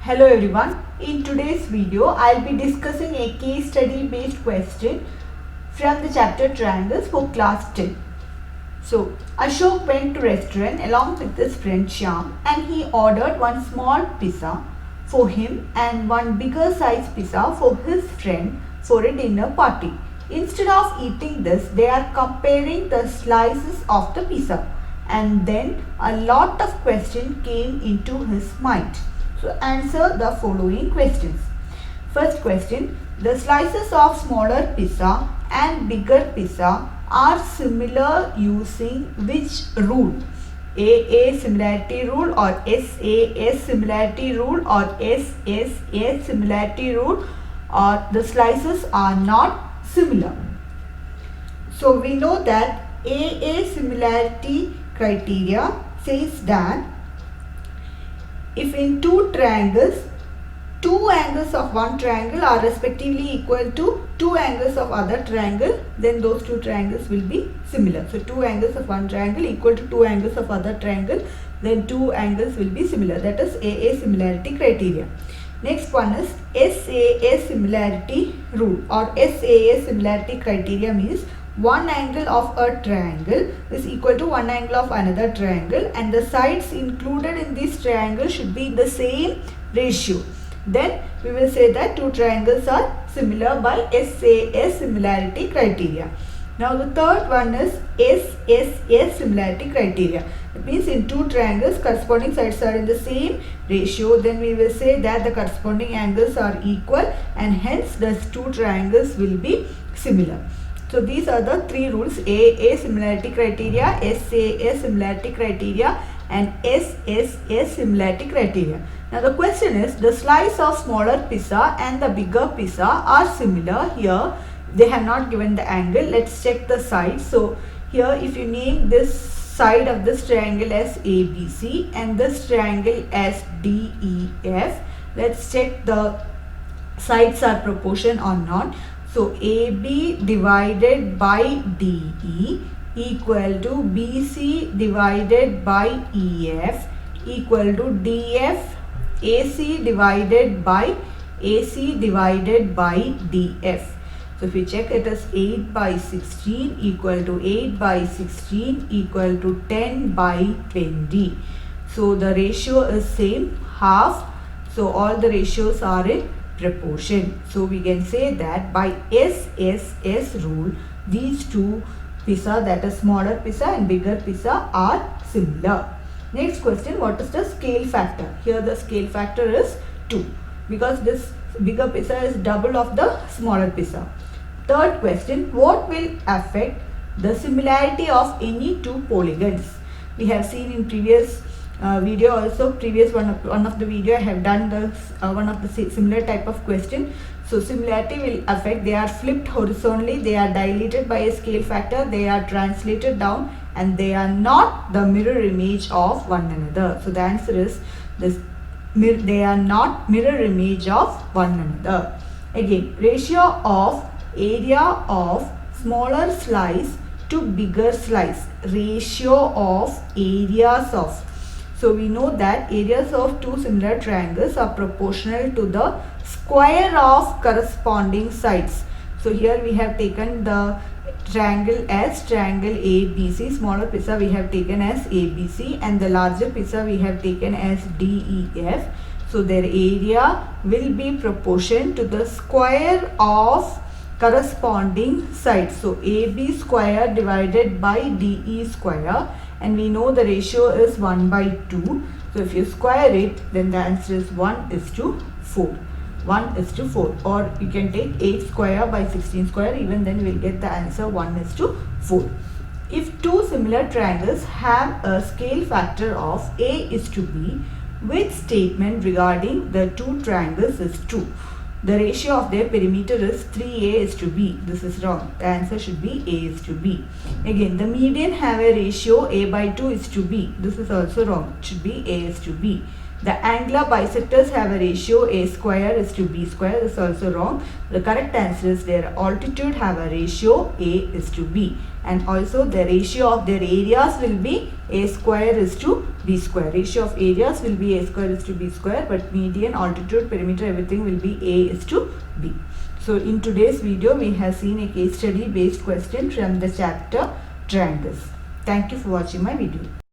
Hello everyone. In today's video, I'll be discussing a case study based question from the chapter Triangles for class 10. So, Ashok went to restaurant along with his friend Shyam and he ordered one small pizza for him and one bigger size pizza for his friend for a dinner party. Instead of eating this, they are comparing the slices of the pizza, and then a lot of questions came into his mind. So answer the following questions. First question, the slices of smaller pizza and bigger pizza are similar using which rule? AA similarity rule or SAS similarity rule or SSA similarity rule, or the slices are not similar. So we know that AA similarity criteria says that if in two triangles, two angles of one triangle are respectively equal to two angles of other triangle, then those two triangles will be similar. So two angles of one triangle equal to two angles of other triangle, then two angles will be similar. That is AA similarity criteria. Next one is SAA similarity rule or SAA similarity criteria means one angle of a triangle is equal to one angle of another triangle and the sides included in this triangle should be in the same ratio. Then we will say that two triangles are similar by SAA similarity criteria. Now the third one is SSA similarity criteria. It means in two triangles corresponding sides are in the same ratio, then we will say that the corresponding angles are equal and hence the two triangles will be similar. So these are the three rules: AA similarity criteria, SAA similarity criteria and SSA similarity criteria. Now the question is, the slice of smaller pizza and the bigger pizza are similar. Here they have not given the angle. Let's check the sides. So here if you name this side of this triangle as ABC and this triangle as DEF, let's check the sides are proportion or not. So AB divided by DE equal to BC divided by EF equal to DF AC divided by AC divided by DF. So if we check, it is 8 by 16 equal to 8 by 16 equal to 10 by 20. So the ratio is same, half. So all the ratios are in proportion. So we can say that by SSS rule, these two pizza, that is smaller pizza and bigger pizza, are similar. Next question, what is the scale factor? Here the scale factor is 2 because this bigger pizza is double of the smaller pizza. Third question, what will affect the similarity of any two polygons? We have seen in previous video also, previous one of the video I have done the one of the similar type of question. So similarity will affect, they are flipped horizontally, they are dilated by a scale factor, they are translated down and they are not the mirror image of one another. So the answer is this, they are not mirror image of one another. Again, ratio of area of smaller slice to bigger slice, ratio of areas of. So we know that areas of two similar triangles are proportional to the square of corresponding sides. So here we have taken the triangle as triangle ABC, smaller pizza we have taken as ABC and the larger pizza we have taken as DEF. So their area will be proportion to the square of corresponding sides. So AB square divided by DE square, and we know the ratio is 1 by 2. So if you square it, then the answer is 1:4. 1:4, or you can take 8 square by 16 square, even then we will get the answer 1:4. If two similar triangles have a scale factor of A:B, which statement regarding the two triangles is true? The ratio of their perimeter is 3A:B. This is wrong. The answer should be A:B. Again, the median have a ratio A/2:B. This is also wrong. It should be A:B. The angular bisectors have a ratio a square is to b square. This is also wrong. The correct answer is their altitude have a ratio a is to b, and also the ratio of their areas will be a square is to b square. Ratio of areas will be a square is to b square, but median, altitude, perimeter, everything will be a is to b. So in today's video we have seen a case study based question from the chapter triangles. Thank you for watching my video.